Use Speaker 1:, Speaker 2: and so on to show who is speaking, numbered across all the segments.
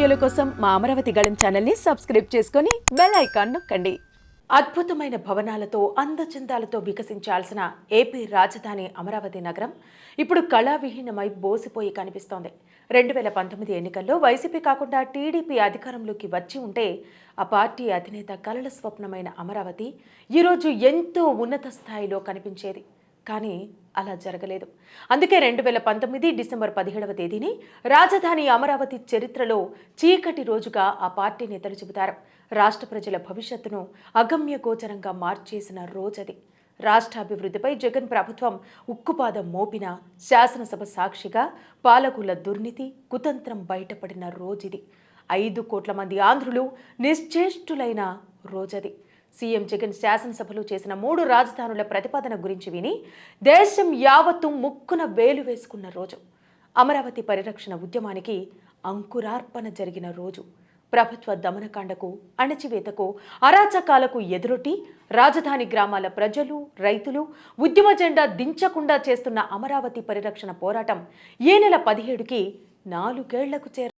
Speaker 1: వీడియోల కోసం మా అమరావతి గళం ఛానల్ని సబ్స్క్రైబ్ చేసుకొని బెల్ ఐకాన్ నొక్కండి. అద్భుతమైన భవనాలతో అందచందాలతో వికసించాల్సిన ఏపీ రాజధాని అమరావతి నగరం ఇప్పుడు కళావిహీనమై బోసిపోయి కనిపిస్తోంది. 2019 ఎన్నికల్లో వైసీపీ కాకుండా టీడీపీ అధికారంలోకి వచ్చి ఉంటే ఆ పార్టీ అధినేత కలల స్వప్నమైన అమరావతి ఈరోజు ఎంతో ఉన్నత స్థాయిలో కనిపించేది. కానీ అలా జరగలేదు. అందుకే 2019 డిసెంబర్ 17వ తేదీని రాజధాని అమరావతి చరిత్రలో చీకటి రోజుగా ఆ పార్టీ నేతలు చెబుతారు. రాష్ట్ర ప్రజల భవిష్యత్తును అగమ్య గోచరంగా మార్చేసిన రోజది. రాష్ట్ర అభివృద్ధిపై జగన్ ప్రభుత్వం ఉక్కుపాదం మోపిన శాసనసభ సాక్షిగా పాలకుల దుర్నీతి కుతంత్రం బయటపడిన రోజుది. 5 కోట్ల మంది ఆంధ్రులు నిశ్చేష్టులైన రోజది. సీఎం జగన్ శాసనసభలో చేసిన 3 రాజధానుల ప్రతిపాదన గురించి విని దేశం యావత్తు ముక్కున వేలు వేసుకున్న రోజు. అమరావతి పరిరక్షణ ఉద్యమానికి అంకురార్పణ జరిగిన రోజు. ప్రభుత్వ దమనకాండకు, అణచివేతకు, అరాచకాలకు ఎదురొట్టి రాజధాని గ్రామాల ప్రజలు, రైతులు ఉద్యమ జెండా దించకుండా చేస్తున్న అమరావతి పరిరక్షణ పోరాటం ఈ నెల 17కి 4 ఏళ్లకు చేర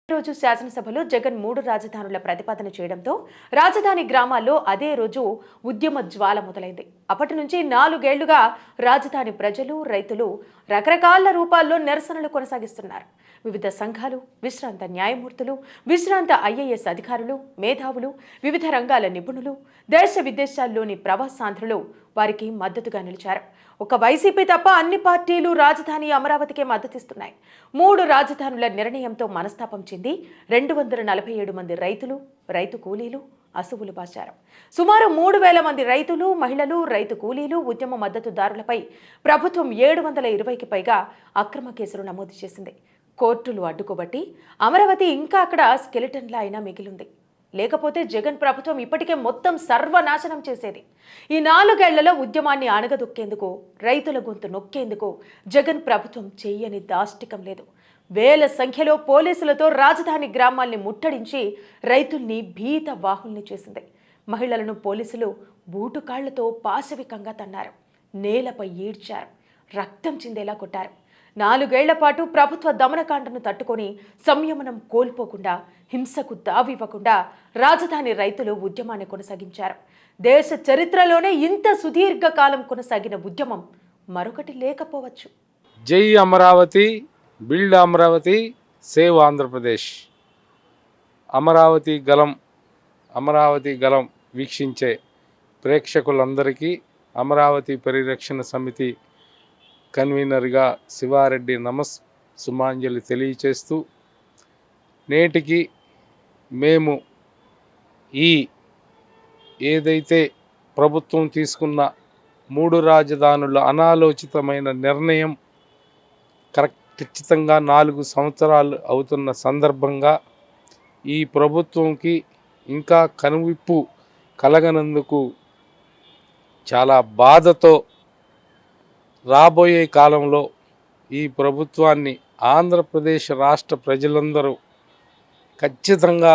Speaker 1: రోజు శాసనసభలో జగన్ 3 రాజధానుల ప్రతిపాదన చేయడంతో రాజధాని గ్రామాల్లో అదే రోజు ఉద్యమ జ్వాల మొదలైంది. అప్పటి నుంచి 4 ఏళ్లుగా రాజధాని ప్రజలు, రైతులు రకరకాల రూపాల్లో నిరసనలు కొనసాగిస్తున్నారు. వివిధ సంఘాలు, విశ్రాంత న్యాయమూర్తులు, విశ్రాంత ఐఏఎస్ అధికారులు, మేధావులు, వివిధ రంగాల నిపుణులు, దేశ విదేశాల్లోని ప్రవాసాంధ్రులు వారికి మద్దతుగా నిలిచారు. ఒక వైసీపీ తప్ప అన్ని పార్టీలు రాజధాని అమరావతికే మద్దతిస్తున్నాయి. 3 రాజధానుల నిర్ణయంతో మనస్తాపం చెంది 247 మంది రైతులు, రైతు కూలీలు అసువులు బాశారు. సుమారు 3,000 మంది రైతులు, మహిళలు, రైతు కూలీలు, ఉద్యమ మద్దతుదారులపై ప్రభుత్వం 720కి పైగా అక్రమ కేసులు నమోదు చేసింది. కోర్టులు అడ్డుకోబట్టి అమరావతి ఇంకా అక్కడ స్కెలిటన్లా అయినా మిగిలింది. లేకపోతే జగన్ ప్రభుత్వం ఇప్పటికే మొత్తం సర్వనాశనం చేసేది. ఈ 4 ఏళ్లలో ఉద్యమాన్ని అణగదొక్కేందుకు, రైతుల గొంతు నొక్కేందుకు జగన్ ప్రభుత్వం చేయని దాష్టికం లేదు. వేల సంఖ్యలో పోలీసులతో రాజధాని గ్రామాల్ని ముట్టడించి రైతుల్ని భీత వాహుల్ని చేసింది. మహిళలను పోలీసులు బూటుకాళ్లతో పాశవికంగా తన్నారు, నేలపై ఈడ్చారు, రక్తం చిందేలా కొట్టారు. 4 ఏళ్ల పాటు ప్రభుత్వ దమనకాండను తట్టుకొని సంయమనం కోల్పోకుండా, హింసకు తావివ్వకుండా రాజధాని రైతులు ఉద్యమాన్ని కొనసాగించారు. దేశ చరిత్రలోనే ఇంత సుదీర్ఘకాలం కొనసాగిన ఉద్యమం మరొకటి లేకపోవచ్చు.
Speaker 2: జై అమరావతి, బిల్డ్ అమరావతి, సేవ్ ఆంధ్రప్రదేశ్. అమరావతి గలం వీక్షించే ప్రేక్షకులందరికీ అమరావతి పరిరక్షణ సమితి కన్వీనర్గా శివారెడ్డి సుమాంజలి తెలియచేస్తూ, నేటికి మేము ఏదైతే ప్రభుత్వం తీసుకున్న 3 రాజధానుల అనాలోచితమైన నిర్ణయం ఖచ్చితంగా 4 సంవత్సరాలు అవుతున్న సందర్భంగా ఈ ప్రభుత్వంకి ఇంకా కనువిప్పు కలగనందుకు చాలా బాధతో రాబోయే కాలంలో ఈ ప్రభుత్వాన్ని ఆంధ్రప్రదేశ్ రాష్ట్ర ప్రజలందరూ ఖచ్చితంగా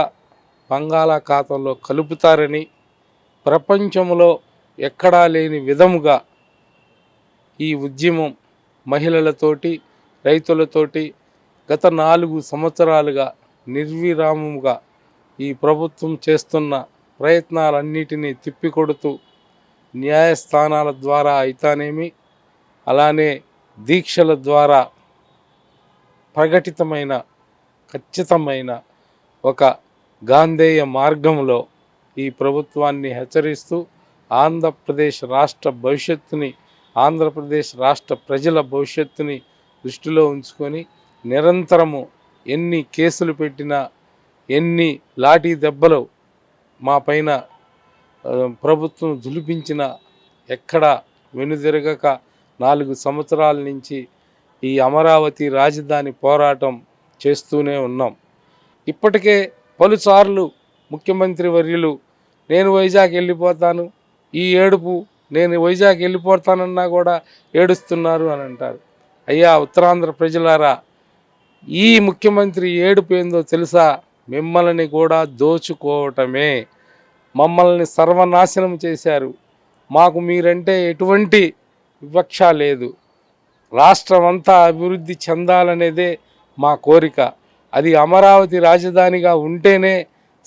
Speaker 2: బంగాళాఖాతంలో కలుపుతారని, ప్రపంచంలో ఎక్కడా లేని విధముగా ఈ ఉద్యమం మహిళలతోటి, రైతులతోటి గత 4 సంవత్సరాలుగా నిర్విరామముగా ఈ ప్రభుత్వం చేస్తున్న ప్రయత్నాలన్నిటినీ తిప్పికొడుతూ న్యాయస్థానాల ద్వారా అయితేనేమి, అలానే దీక్షల ద్వారా ప్రకటితమైన ఖచ్చితమైన ఒక గాంధేయ మార్గంలో ఈ ప్రభుత్వాన్ని హెచ్చరిస్తూ ఆంధ్రప్రదేశ్ రాష్ట్ర భవిష్యత్తుని, ఆంధ్రప్రదేశ్ రాష్ట్ర ప్రజల భవిష్యత్తుని దృష్టిలో ఉంచుకొని నిరంతరము ఎన్ని కేసులు పెట్టినా, ఎన్ని లాఠీ దెబ్బలు మా పైన ప్రభుత్వం దులిపించినా ఎక్కడ వెనుదిరగక 4 సంవత్సరాల నుంచి ఈ అమరావతి రాజధాని పోరాటం చేస్తూనే ఉన్నాం. ఇప్పటికే పలుసార్లు ముఖ్యమంత్రి వర్యులు నేను వైజాగ్ వెళ్ళిపోతాను, ఈ ఏడుపు నేను వైజాగ్ వెళ్ళిపోతానన్నా కూడా ఏడుస్తున్నారు అని అంటారు. అయ్యా ఉత్తరాంధ్ర ప్రజలారా, ఈ ముఖ్యమంత్రి ఏడుపు ఏందో తెలుసా? మిమ్మల్ని కూడా దోచుకోవటమే. మమ్మల్ని సర్వనాశనం చేశారు. మాకు మీరంటే ఎటువంటి వివక్ష లేదు. రాష్ట్రం అంతా అభివృద్ధి చెందాలనేదే మా కోరిక. అది అమరావతి రాజధానిగా ఉంటేనే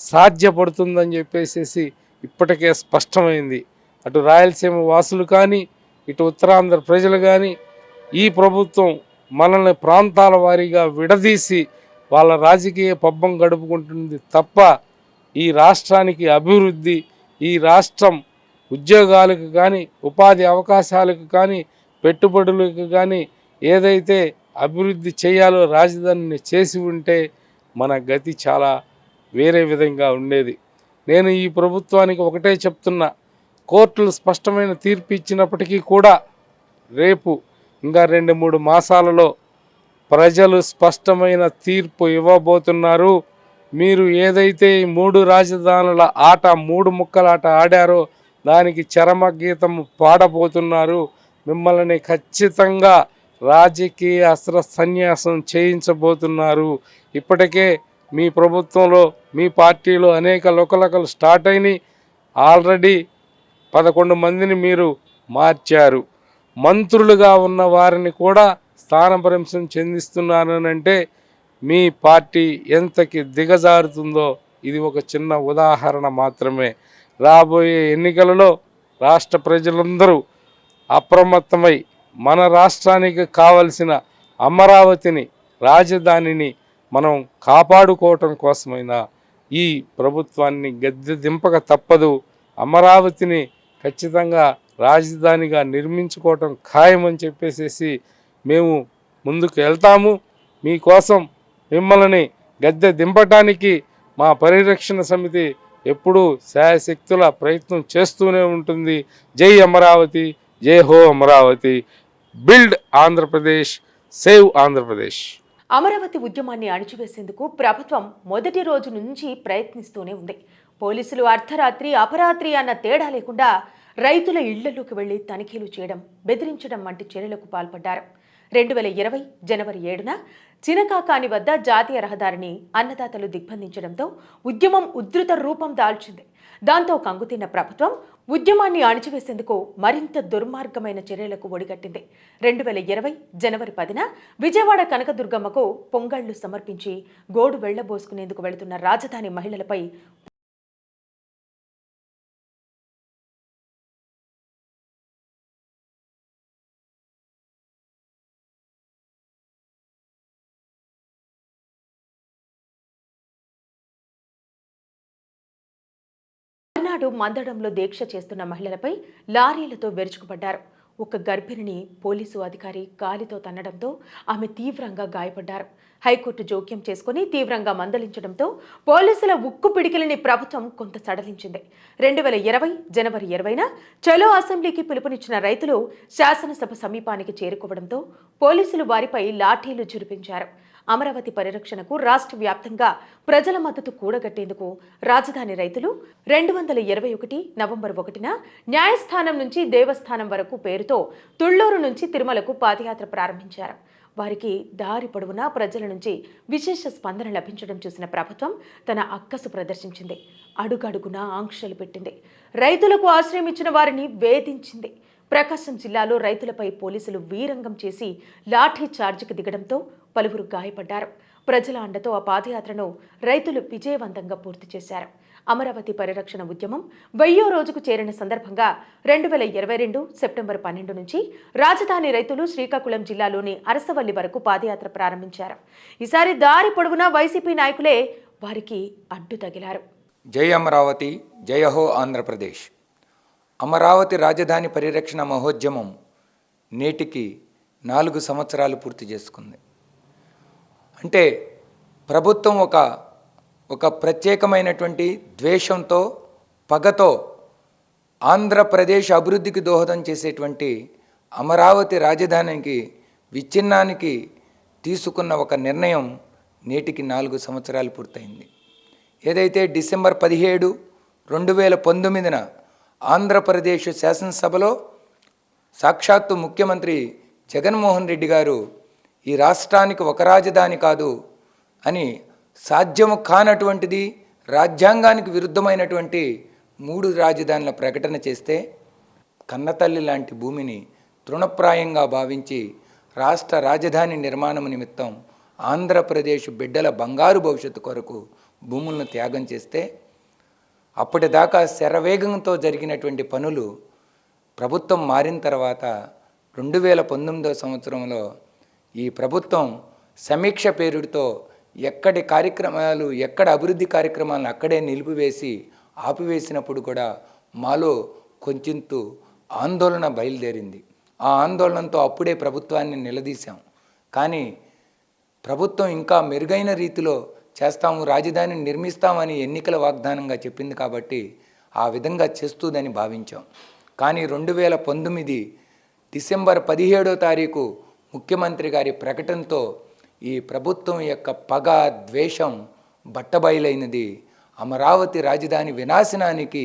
Speaker 2: సాధ్యపడుతుందని చెప్పేసి ఇప్పటికే స్పష్టమైంది. అటు రాయలసీమ వాసులు కానీ, ఇటు ఉత్తరాంధ్ర ప్రజలు కానీ, ఈ ప్రభుత్వం మనల్ని ప్రాంతాల వారీగా విడదీసి వాళ్ళ రాజకీయ పబ్బం గడుపుకుంటుంది తప్ప ఈ రాష్ట్రానికి అభివృద్ధి, ఈ రాష్ట్రం ఉద్యోగాలకు కానీ, ఉపాధి అవకాశాలకు కానీ, పెట్టుబడులకు కానీ ఏదైతే అభివృద్ధి చేయాలో రాజధానిని చేసి ఉంటే మన గతి చాలా వేరే విధంగా ఉండేది. నేను ఈ ప్రభుత్వానికి ఒకటే చెప్తున్నా, కోర్టులు స్పష్టమైన తీర్పు ఇచ్చినప్పటికీ కూడా రేపు ఇంకా 2-3 మాసాలలో ప్రజలు స్పష్టమైన తీర్పు ఇవ్వబోతున్నారు. మీరు ఏదైతే ఈ 3 రాజధానుల ఆట, 3 ముక్కల ఆట ఆడారో దానికి చరమగీతం పాడబోతున్నారు. మిమ్మల్ని ఖచ్చితంగా రాజకీయ అస్త్ర సన్యాసం చేయించబోతున్నారు. ఇప్పటికే మీ ప్రభుత్వంలో, మీ పార్టీలో అనేక లుకలకలు స్టార్ట్ అయినాయి. ఆల్రెడీ 11 మందిని మీరు మార్చారు. మంత్రులుగా ఉన్న వారిని కూడా స్థానభ్రంశం చెందిస్తున్నారనంటే మీ పార్టీ ఎంతకి దిగజారుతుందో ఇది ఒక చిన్న ఉదాహరణ మాత్రమే. రాబోయే ఎన్నికలలో రాష్ట్ర ప్రజలందరూ అప్రమత్తమై మన రాష్ట్రానికి కావలసిన అమరావతిని, రాజధానిని మనం కాపాడుకోవటం కోసమైనా ఈ ప్రభుత్వాన్ని గద్దె దింపక తప్పదు. అమరావతిని ఖచ్చితంగా రాజధానిగా నిర్మించుకోవటం ఖాయమని చెప్పేసి మేము ముందుకు వెళ్తాము. మీకోసం మిమ్మల్ని గద్దె దింపటానికి మా పరిరక్షణ సమితి ఎప్పుడూ శాయశక్తుల ప్రయత్నం చేస్తూనే ఉంటుంది. జై అమరావతి, జై హో అమరావతి. Build Andhra Pradesh, save Andhra Pradesh.
Speaker 1: అమరావతి ఉద్యమాన్ని అణిచివేసేందుకు ప్రభుత్వం మొదటి రోజు నుంచి ప్రయత్నిస్తూనే ఉంది. పోలీసులు అర్ధరాత్రి, అపరాత్రి అన్న తేడా లేకుండా రైతుల ఇళ్లలోకి వెళ్లి తనిఖీలు చేయడం, బెదిరించడం వంటి చర్యలకు పాల్పడ్డారు. 2020 జనవరి 7న చినకాకాని వద్ద జాతీయ రహదారిని అన్నదాతలు దిగ్బంధించడంతో ఉద్యమం ఉధృత రూపం దాల్చింది. దాంతో కంగుతిన్న ప్రభుత్వం ఉద్యమాన్ని అణిచివేసేందుకు మరింత దుర్మార్గమైన చర్యలకు ఒడిగట్టింది. 2020 జనవరి 10న విజయవాడ కనకదుర్గమ్మకు పొంగళ్లు సమర్పించి గోడు వెళ్లబోసుకునేందుకు వెళుతున్న రాజధాని మహిళలపై మర్నాడు మందడంలో దీక్ష చేస్తున్న మహిళలపై లారీలతో విరుచుకుపడ్డారు. ఒక గర్భిణిని పోలీసు అధికారి కాలితో తన్నడంతో ఆమె తీవ్రంగా గాయపడ్డారు. హైకోర్టు జోక్యం చేసుకుని తీవ్రంగా మందలించడంతో పోలీసుల ఉక్కు పిడికిలిని ప్రభుత్వం కొంత సడలించింది. 2020 జనవరి 20న చలో అసెంబ్లీకి పిలుపునిచ్చిన రైతులు శాసనసభ సమీపానికి చేరుకోవడంతో పోలీసులు వారిపై లాఠీలు ఝురిపించారు. అమరావతి పరిరక్షణకు రాష్ట్ర వ్యాప్తంగా ప్రజల మద్దతు కూడగట్టేందుకు రాజధాని రైతులు 2021 నవంబర్ 1న న్యాయస్థానం నుంచి దేవస్థానం వరకు పేరుతో తుళ్లూరు నుంచి తిరుమలకు పాదయాత్ర ప్రారంభించారు. వారికి దారి పొడవునా ప్రజల నుంచి విశేష స్పందన లభించడం చూసిన ప్రభుత్వం తన అక్కసు ప్రదర్శించింది. అడుగడుగునా ఆంక్షలు పెట్టింది. రైతులకు ఆశ్రయం ఇచ్చిన వారిని వేధించింది. ప్రకాశం జిల్లాలో రైతులపై పోలీసులు వీరంగం చేసి లాఠీ చార్జికి దిగడంతో పలువురు గాయపడ్డారు. ప్రజల అండతో ఆ పాదయాత్రను రైతులు విజయవంతంగా పూర్తి చేశారు. అమరావతి పరిరక్షణ ఉద్యమం 10వ రోజుకు చేరిన సందర్భంగా 2022 సెప్టెంబర్ 12 నుంచి రాజధాని రైతులు శ్రీకాకుళం జిల్లాలోని అరసవల్లి వరకు పాదయాత్ర ప్రారంభించారు. ఈసారి దారి పొడవునా వైసీపీ నాయకులే వారికి అడ్డు తగిలారు.
Speaker 3: జై అమరావతి, జయ హో ఆంధ్రప్రదేశ్. అమరావతి రాజధాని పరిరక్షణ మహోద్యమం నేటికి 4 సంవత్సరాలు పూర్తి చేసుకుంది. అంటే ప్రభుత్వం ఒక ప్రత్యేకమైనటువంటి ద్వేషంతో, పగతో ఆంధ్రప్రదేశ్ అభివృద్ధికి దోహదం చేసేటువంటి అమరావతి రాజధానికి విచ్ఛిన్నానికి తీసుకున్న ఒక నిర్ణయం నేటికి 4 సంవత్సరాలు పూర్తయింది. ఏదైతే డిసెంబర్ 17, 2019న ఆంధ్రప్రదేశ్ శాసనసభలో సాక్షాత్తు ముఖ్యమంత్రి జగన్మోహన్ రెడ్డి గారు ఈ రాష్ట్రానికి ఒక రాజధాని కాదు అని సాధ్యము కానటువంటిది, రాజ్యాంగానికి విరుద్ధమైనటువంటి 3 రాజధానుల ప్రకటన చేస్తే కన్నతల్లి లాంటి భూమిని తృణప్రాయంగా భావించి రాష్ట్ర రాజధాని నిర్మాణం నిమిత్తం ఆంధ్రప్రదేశ్ బిడ్డల బంగారు భవిష్యత్తు కొరకు భూములను త్యాగం చేస్తే అప్పటిదాకా శరవేగంతో జరిగినటువంటి పనులు ప్రభుత్వం మారిన తర్వాత 2019 సంవత్సరంలో ఈ ప్రభుత్వం సమీక్ష పేరుతో ఎక్కడ అభివృద్ధి కార్యక్రమాలను అక్కడే నిలిపివేసి ఆపివేసినప్పుడు కూడా మాలో కొంచెంతు ఆందోళన బయలుదేరింది. ఆ ఆందోళనతో అప్పుడే ప్రభుత్వాన్ని నిలదీశాం. కానీ ప్రభుత్వం ఇంకా మెరుగైన రీతిలో చేస్తాము, రాజధానిని నిర్మిస్తామని ఎన్నికల వాగ్దానంగా చెప్పింది కాబట్టి ఆ విధంగా చేస్తుందని భావించాం. కానీ 2019 డిసెంబర్ 17వ తారీఖు ముఖ్యమంత్రి గారి ప్రకటనతో ఈ ప్రభుత్వం యొక్క పగ, ద్వేషం బట్టబయలైనది. అమరావతి రాజధాని వినాశనానికి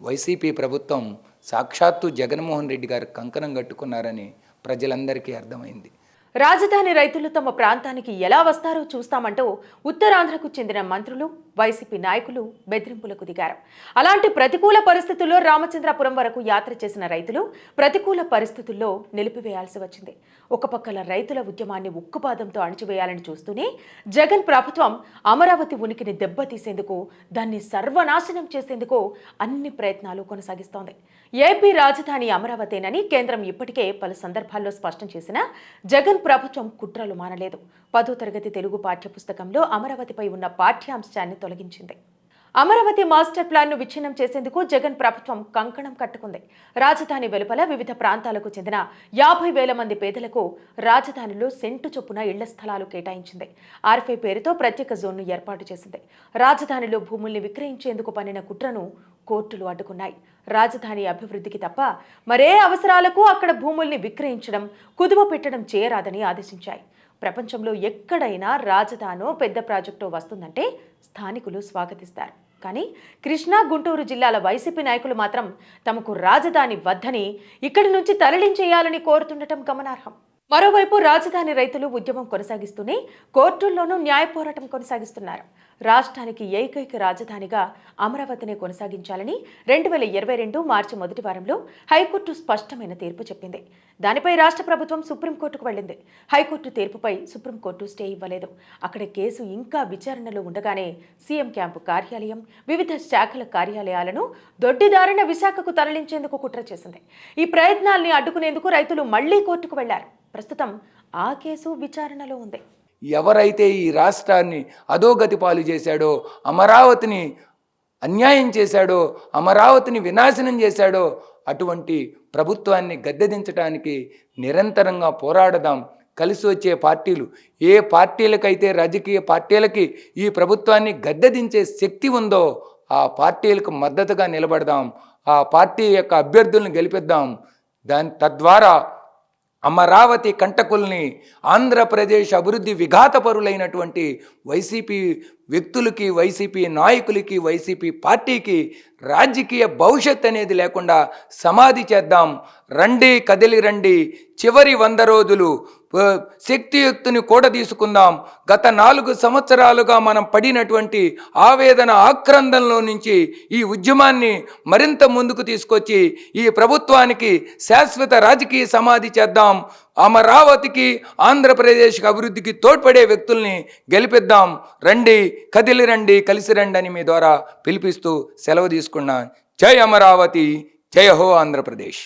Speaker 3: వైసీపీ ప్రభుత్వం సాక్షాత్తు జగన్మోహన్ రెడ్డి గారు కంకణం కట్టుకున్నారని ప్రజలందరికీ అర్థమైంది.
Speaker 1: రాజధాని రైతులు తమ ప్రాంతానికి ఎలా వస్తారో చూస్తామంటూ ఉత్తరాంధ్రకు చెందిన మంత్రులు, వైసీపీ నాయకులు బెదిరింపులకు దిగారు. అలాంటి ప్రతికూల పరిస్థితుల్లో రామచంద్రాపురం వరకు యాత్ర చేసిన రైతులు ప్రతికూల పరిస్థితుల్లో నిలిపివేయాల్సి వచ్చింది. ఒక పక్కల రైతుల ఉద్యమాన్ని ఉక్కుపాదంతో అణిచివేయాలని చూస్తూనే జగన్ ప్రభుత్వం అమరావతి ఉనికిని దెబ్బతీసేందుకు, దాన్ని సర్వనాశనం చేసేందుకు అన్ని ప్రయత్నాలు కొనసాగిస్తోంది. ఏపీ రాజధాని అమరావతేనని కేంద్రం ఇప్పటికే పలు సందర్భాల్లో స్పష్టం చేసినా జగన్ ప్రభుత్వం కుట్రలు మానలేదు. 10వ తరగతి తెలుగు పాఠ్యపుస్తకంలో అమరావతిపై ఉన్న పాఠ్యాంశాన్ని తొలగించింది. అమరావతి మాస్టర్ ప్లాన్ను విచ్ఛిన్నం చేసేందుకు జగన్ ప్రభుత్వం కంకణం కట్టుకుంది. రాజధాని వెలుపల వివిధ ప్రాంతాలకు చెందిన 50,000 మంది పేదలకు రాజధానిలో సెంటు చొప్పున ఇళ్ల స్థలాలు కేటాయించింది. ఆర్ఫై పేరుతో ప్రత్యేక జోన్ను ఏర్పాటు చేసింది. రాజధానిలో భూముల్ని విక్రయించేందుకు పన్నిన కుట్రను కోర్టులు అడ్డుకున్నాయి. రాజధాని అభివృద్ధికి తప్ప మరే అవసరాలకు అక్కడ భూముల్ని విక్రయించడం, కుదువ పెట్టడం చేయరాదని ఆదేశించాయి. ప్రపంచంలో ఎక్కడైనా రాజధానో పెద్ద ప్రాజెక్టో వస్తుందంటే స్థానికులు స్వాగతిస్తారు. కానీ కృష్ణా, గుంటూరు జిల్లాల వైసీపీ నాయకులు మాత్రం తమకు రాజధాని వద్దని, ఇక్కడి నుంచి తరలించేయాలని కోరుతుండటం గమనార్హం. మరోవైపు రాజధాని రైతులు ఉద్యమం కొనసాగిస్తూనే కోర్టుల్లోనూ న్యాయ పోరాటం కొనసాగిస్తున్నారు. రాష్ట్రానికి ఏకైక రాజధానిగా అమరావతిని కొనసాగించాలని 2022 మార్చి మొదటి వారంలో హైకోర్టు స్పష్టమైన తీర్పు చెప్పింది. దానిపై రాష్ట్ర ప్రభుత్వం సుప్రీంకోర్టుకు వెళ్లింది. హైకోర్టు తీర్పుపై సుప్రీంకోర్టు స్టే ఇవ్వలేదు. అక్కడ కేసు ఇంకా విచారణలో ఉండగానే సీఎం క్యాంపు కార్యాలయం, వివిధ శాఖల కార్యాలయాలను దొడ్డిదారిన విశాఖకు తరలించేందుకు కుట్ర చేసింది. ఈ ప్రయత్నాల్ని అడ్డుకునేందుకు రైతులు మళ్లీ కోర్టుకు వెళ్లారు. ప్రస్తుతం ఆ కేసు విచారణలో ఉంది.
Speaker 3: ఎవరైతే ఈ రాష్ట్రాన్ని అధోగతి పాలు చేశాడో, అమరావతిని అన్యాయం చేశాడో, అమరావతిని వినాశనం చేశాడో అటువంటి ప్రభుత్వాన్ని గద్దెదించడానికి నిరంతరంగా పోరాడదాం. కలిసి వచ్చే పార్టీలు, ఏ పార్టీలకైతే, రాజకీయ పార్టీలకి ఈ ప్రభుత్వాన్ని గద్దెదించే శక్తి ఉందో ఆ పార్టీలకు మద్దతుగా నిలబడదాం. ఆ పార్టీ యొక్క అభ్యర్థులను గెలిపిద్దాం. తద్వారా అమరావతి కంటకుల్ని, ఆంధ్రప్రదేశ్ అభివృద్ధి విఘాతపరులైనటువంటి వైసీపీ వ్యక్తులకి, వైసీపీ నాయకులకి, వైసీపీ పార్టీకి రాజకీయ భవిష్యత్ అనేది లేకుండా సమాధి చేద్దాం. రండి, కదిలి రండి. చివరి 100 రోజులు శక్తియుక్తిని కూడా తీసుకుందాం. గత 4 సంవత్సరాలుగా మనం పడినటువంటి ఆవేదన, ఆక్రందనలో నుంచి ఈ ఉద్యమాన్ని మరింత ముందుకు తీసుకొచ్చి ఈ ప్రభుత్వానికి శాశ్వత రాజకీయ సమాధి చేద్దాం. అమరావతికి, ఆంధ్రప్రదేశ్కి అభివృద్ధికి తోడ్పడే వ్యక్తుల్ని గెలిపిద్దాం. రండి, కదిలి రండి, కలిసి రండి అని మీ ద్వారా పిలిపిస్తూ సెలవు తీసుకున్నాను. జై అమరావతి, జై హో ఆంధ్రప్రదేశ్.